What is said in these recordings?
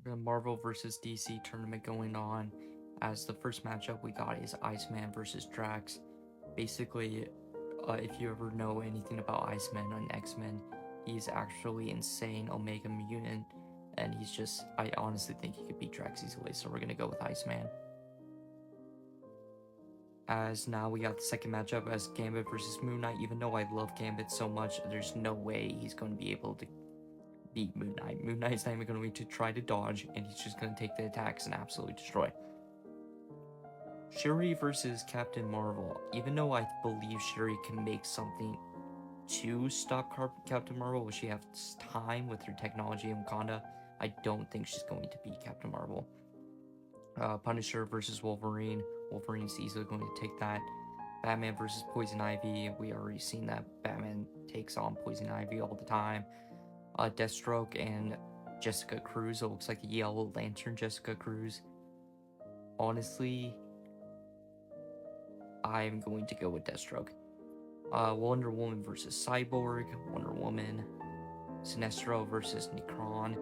The Marvel vs. DC tournament going on, as the first matchup we got is Iceman versus Drax. Basically, if you ever know anything about Iceman on X-Men, he's actually insane Omega mutant, and I honestly think he could beat Drax easily, so we're gonna go with Iceman. As now we got the second matchup as Gambit versus Moon Knight. Even though I love Gambit so much, there's no way he's going to be able to beat Moon Knight. Moon Knight's not even going to try to dodge, and he's just going to take the attacks and absolutely destroy. Shuri versus Captain Marvel. Even though I believe Shuri can make something to stop Captain Marvel, will she have time with her technology in Wakanda? I don't think she's going to beat Captain Marvel. Punisher versus Wolverine. Wolverine's easily going to take that. Batman versus Poison Ivy. We already seen that Batman takes on Poison Ivy all the time. Deathstroke and Jessica Cruz. It looks like a Yellow Lantern Jessica Cruz. Honestly, I'm going to go with Deathstroke. Wonder Woman versus Cyborg. Wonder Woman. Sinestro versus Necron.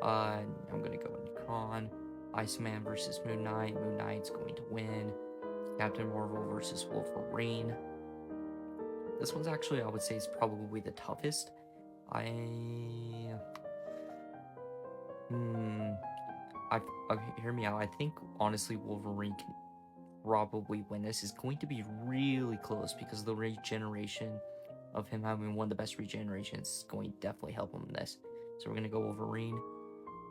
I'm going to go with Necron. Iceman versus Moon Knight. Moon Knight's going to win. Captain Marvel versus Wolverine. This one's actually, I would say, is probably the toughest. Hear me out. I think, honestly, Wolverine can probably win this. Is going to be really close because of the regeneration of him having one of the best regenerations is going to definitely help him in this. So we're going to go Wolverine.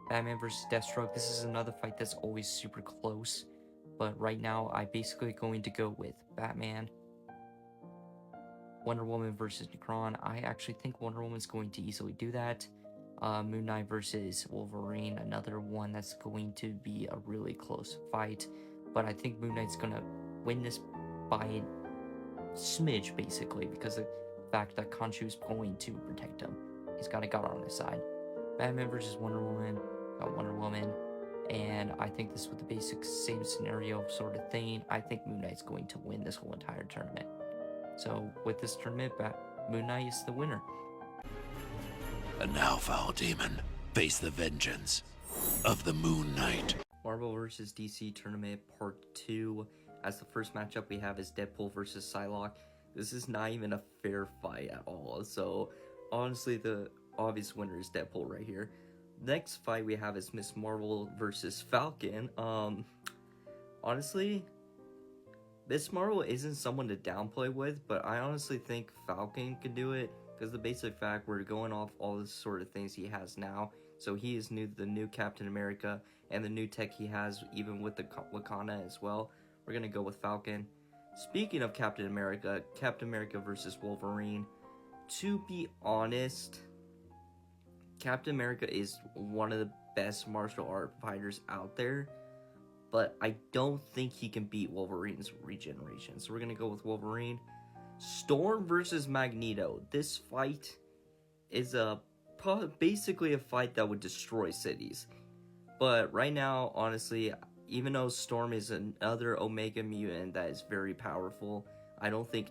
Batman versus Deathstroke. This is another fight that's always super close, but right now I'm basically going to go with Batman. Wonder Woman versus Necron. I actually think Wonder Woman's going to easily do that. Moon Knight versus Wolverine. Another one that's going to be a really close fight, but I think Moon Knight's going to win this by a smidge, basically, because of the fact that Khonshu's going to protect him. He's got a god on his side. Batman versus Wonder Woman. Got Wonder Woman. And I think this with the basic same scenario sort of thing. I think Moon Knight's going to win this whole entire tournament. So with this tournament, Moon Knight is the winner. And now, foul demon, face the vengeance of the Moon Knight. Marvel vs. DC tournament part 2. As the first matchup we have is Deadpool versus Psylocke. This is not even a fair fight at all. So honestly, the obvious winner is Deadpool right here. Next fight we have is Miss Marvel versus Falcon. Honestly, Miss Marvel isn't someone to downplay with, but I honestly think Falcon can do it because the basic fact we're going off all the sort of things he has now. So he is the new Captain America, and the new tech he has, even with the Wakanda as well. We're gonna go with Falcon. Speaking of Captain America versus Wolverine. To be honest, Captain America is one of the best martial art fighters out there, but I don't think he can beat Wolverine's regeneration. So we're going to go with Wolverine. Storm versus Magneto. This fight is basically a fight that would destroy cities. But right now, honestly, even though Storm is another Omega mutant that is very powerful, I don't think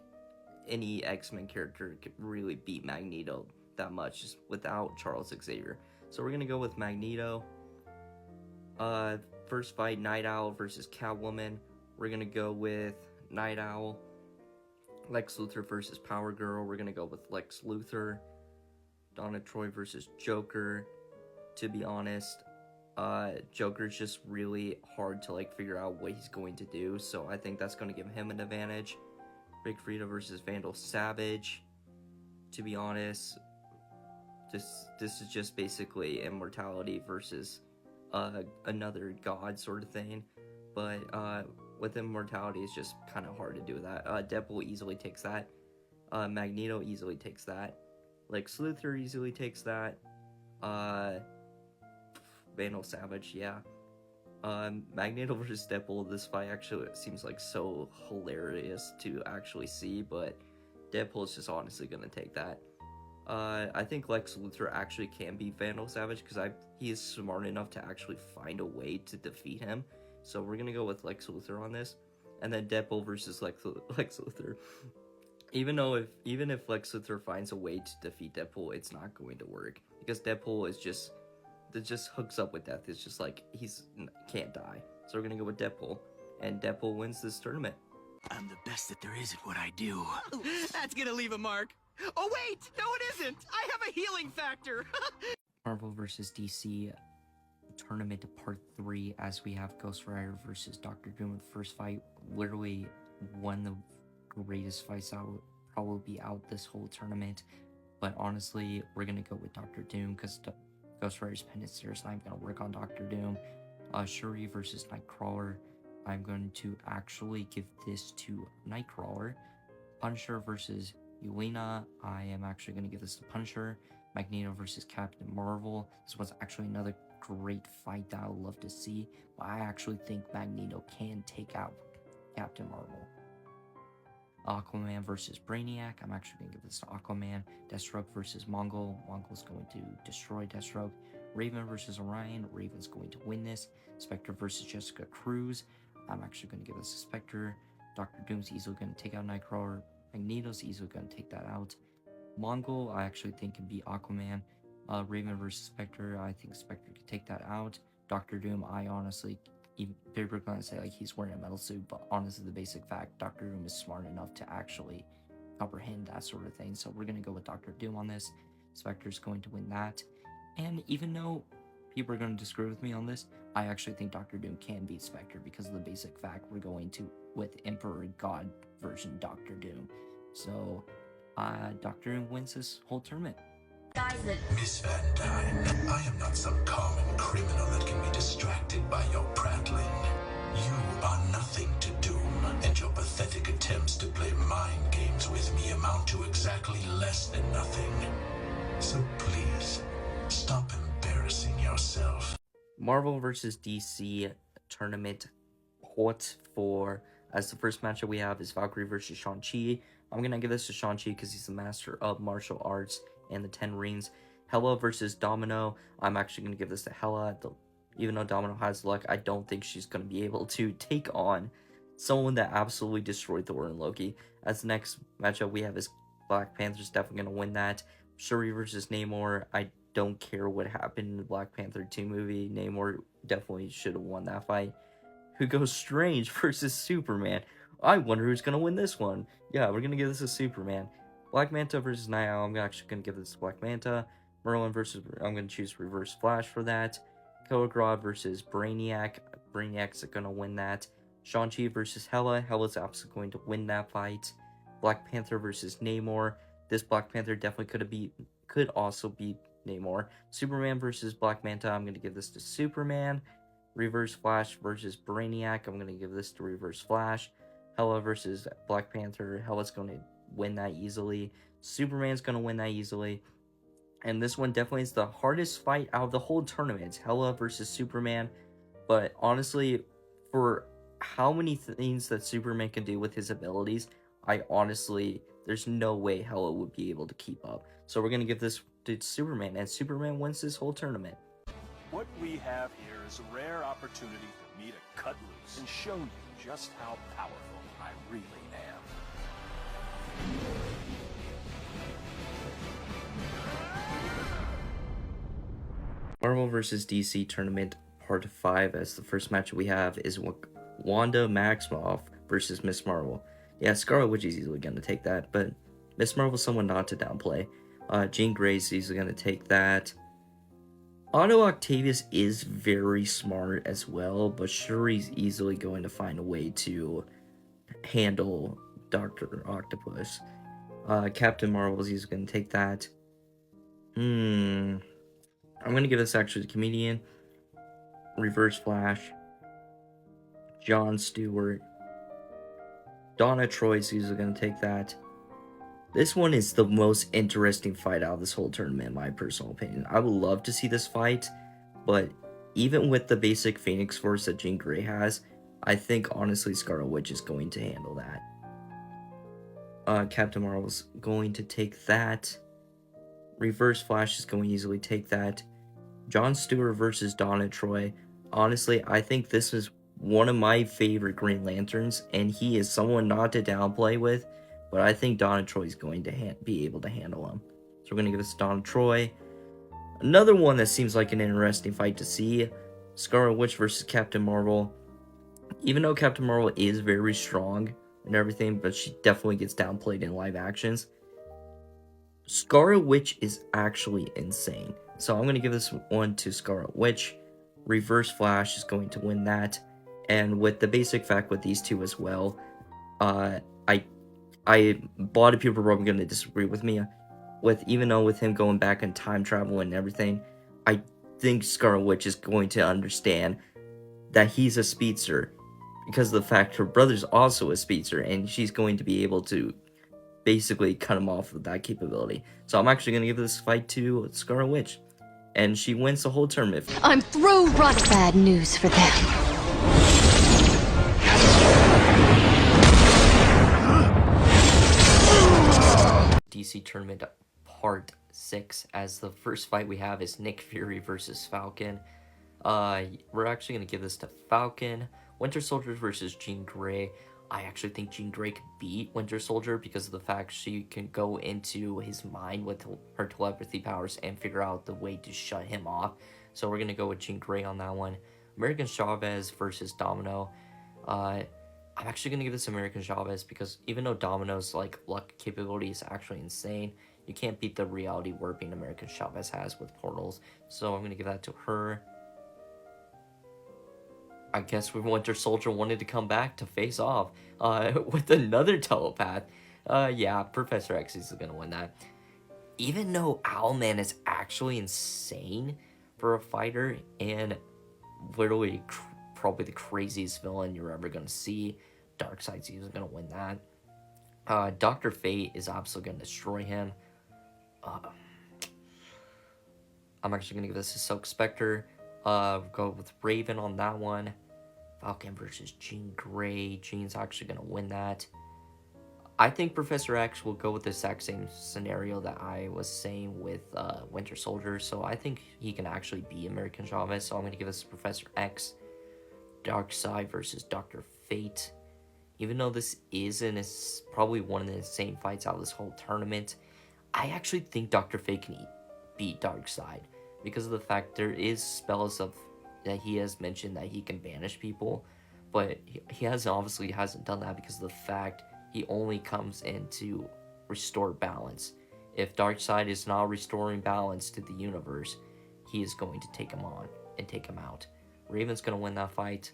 any X-Men character could really beat Magneto that much without Charles Xavier. So we're going to go with Magneto. First fight, Night Owl versus Catwoman. We're going to go with Night Owl. Lex Luthor versus Power Girl. We're going to go with Lex Luthor. Donna Troy versus Joker. To be honest, Joker's just really hard to figure out what he's going to do, so I think that's going to give him an advantage. Rick Frieda versus Vandal Savage. To be honest, this is just basically immortality versus another god sort of thing, but with immortality it's just kind of hard to do that. Deadpool easily takes that. Magneto easily takes that. Lex Luthor easily takes that. Vandal Savage, yeah. Magneto versus Deadpool, this fight actually seems so hilarious to actually see, but Deadpool is just honestly gonna take that. I think Lex Luthor actually can beat Vandal Savage because he is smart enough to actually find a way to defeat him. So we're gonna go with Lex Luthor on this, and then Deadpool versus Lex Luthor. Even if Lex Luthor finds a way to defeat Deadpool, it's not going to work because Deadpool is just that just hooks up with death. It's just like can't die. So we're gonna go with Deadpool, and Deadpool wins this tournament. I'm the best that there is at what I do. That's gonna leave a mark. Oh wait, no it isn't. I have a healing factor. Marvel vs. DC tournament part 3, as we have Ghost Rider versus Doctor Doom in the first fight. Literally one of the greatest fights that will probably be out this whole tournament. But honestly, we're gonna go with Doctor Doom because Ghost Rider's pendant stairs, and I'm gonna work on Doctor Doom. Shuri versus Nightcrawler. I'm going to actually give this to Nightcrawler. Punisher versus Yelena. I am actually going to give this to Punisher. Magneto versus Captain Marvel. This was actually another great fight that I would love to see, but I actually think Magneto can take out Captain Marvel. Aquaman versus Brainiac. I'm actually going to give this to Aquaman. Deathstroke versus Mongol. Mongol's going to destroy Deathstroke. Raven versus Orion. Raven's going to win this. Spectre versus Jessica Cruz. I'm actually going to give this to Spectre. Doctor Doom's easily going to take out Nightcrawler. Magneto's easily going to take that out. Mongol, I actually think, can beat Aquaman. Raven versus Spectre, I think Spectre could take that out. Doctor Doom, I honestly, people are going to say like he's wearing a metal suit, but honestly, the basic fact, Doctor Doom is smart enough to actually comprehend that sort of thing. So we're going to go with Doctor Doom on this. Spectre's going to win that. And even though people are going to disagree with me on this, I actually think Doctor Doom can beat Spectre because of the basic fact we're going to with Emperor God version Doctor Doom. So Doctor Doom wins this whole tournament. Miss Van Dyne, I am not some common criminal that can be distracted by your prattling. You are nothing to Doom, and your pathetic attempts to play mind games with me amount to exactly less than nothing. So please, stop embarrassing yourself. Marvel vs. DC tournament part 4. As the first matchup we have is Valkyrie versus Shang-Chi. I'm going to give this to Shang-Chi because he's the master of martial arts and the 10 rings. Hela versus Domino. I'm actually going to give this to Hela. Even though Domino has luck, I don't think she's going to be able to take on someone that absolutely destroyed Thor and Loki. As the next matchup we have is Black Panther's definitely going to win that. Shuri versus Namor. I don't care what happened in the Black Panther 2 movie. Namor definitely should have won that fight. Hugo Strange versus Superman. I wonder who's going to win this one. Yeah, we're going to give this to Superman. Black Manta versus Night Owl. I'm actually going to give this to Black Manta. Merlin versus... I'm going to choose Reverse Flash for that. Kilogrod versus Brainiac. Brainiac's going to win that. Shang-Chi versus Hela. Hela's absolutely going to win that fight. Black Panther versus Namor. This Black Panther definitely could also beat Namor. Superman versus Black Manta. I'm going to give this to Superman. Reverse Flash versus Brainiac. I'm going to give this to Reverse Flash. Hela versus Black Panther. Hela's going to win that easily. Superman's going to win that easily. And this one definitely is the hardest fight out of the whole tournament. It's Hela versus Superman. But honestly, for how many things that Superman can do with his abilities, there's no way Hela would be able to keep up. So we're going to give this to Superman, and Superman wins this whole tournament. What we have here is a rare opportunity for me to cut loose and show you just how powerful I really am. Marvel vs. DC tournament part 5, as the first match we have is Wanda Maximoff versus Miss Marvel. Yeah, Scarlet Witch is easily going to take that, but Miss Marvel's someone not to downplay. Jean Grey's easily going to take that. Otto Octavius is very smart as well, but Shuri's easily going to find a way to handle Dr. Octopus. Captain Marvel's easily going to take that. I'm going to give this actually to Comedian. Reverse Flash. John Stewart. Donna Troy's easily going to take that. This one is the most interesting fight out of this whole tournament, in my personal opinion. I would love to see this fight, but even with the basic Phoenix Force that Jean Grey has, I think honestly Scarlet Witch is going to handle that. Captain Marvel's going to take that. Reverse Flash is going to easily take that. John Stewart versus Donna Troy. Honestly, I think this is one of my favorite Green Lanterns, and he is someone not to downplay with, but I think Donna Troy is going to be able to handle him. So we're going to give this to Donna Troy. Another one that seems like an interesting fight to see, Scarlet Witch versus Captain Marvel. Even though Captain Marvel is very strong and everything, but she definitely gets downplayed in live actions, Scarlet Witch is actually insane. So I'm going to give this one to Scarlet Witch. Reverse Flash is going to win that. And with the basic fact with these two as well, a lot of people are probably going to disagree with me. Even though with him going back in time travel and everything, I think Scarlet Witch is going to understand that he's a speedster because of the fact her brother's also a speedster, and she's going to be able to basically cut him off with that capability. So I'm actually going to give this fight to Scarlet Witch, and she wins the whole tournament. I'm through running. Bad news for them. DC Tournament Part 6, as the first fight we have is Nick Fury versus Falcon. We're actually going to give this to Falcon. Winter Soldier versus Jean Grey. I actually think Jean Grey could beat Winter Soldier because of the fact she can go into his mind with her telepathy powers and figure out the way to shut him off. So we're going to go with Jean Grey on that one. American Chavez versus Domino. I'm actually going to give this American Chavez because even though Domino's like luck capability is actually insane, you can't beat the reality warping American Chavez has with portals. So I'm going to give that to her. I guess Winter Soldier wanted to come back to face off with another telepath. Yeah, Professor X is going to win that. Even though Owlman is actually insane for a fighter and literally probably the craziest villain you're ever going to see, Darkseid's going to win that. Dr. Fate is absolutely going to destroy him. I'm actually going to give this to Silk Spectre. Go with Raven on that one. Falcon versus Jean Grey. Jean's actually going to win that. I think Professor X will go with the exact same scenario that I was saying with Winter Soldier. So I think he can actually be American Chavez. So I'm going to give this to Professor X. Darkseid versus Dr. Fate. Even though this is probably one of the insane fights out of this whole tournament, I actually think Dr. Fate can beat Darkseid because of the fact there is spells that he has mentioned that he can banish people, but he obviously hasn't done that because of the fact he only comes in to restore balance. If Darkseid is not restoring balance to the universe, he is going to take him on and take him out. Raven's going to win that fight.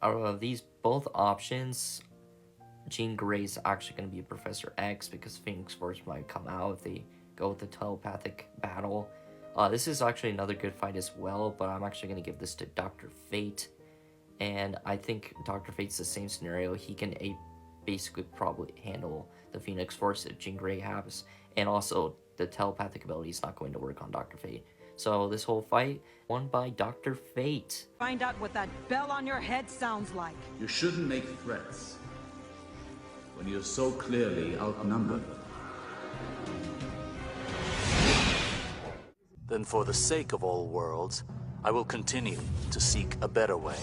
Out of these both options, Jean Grey's actually going to be Professor X because Phoenix Force might come out if they go with the telepathic battle. This is actually another good fight as well, but I'm actually going to give this to Dr. Fate. And I think Dr. Fate's the same scenario. He can basically probably handle the Phoenix Force that Jean Grey has. And also, the telepathic ability is not going to work on Dr. Fate. So this whole fight won by Dr. Fate. Find out what that bell on your head sounds like. You shouldn't make threats when you're so clearly outnumbered. Then for the sake of all worlds, I will continue to seek a better way.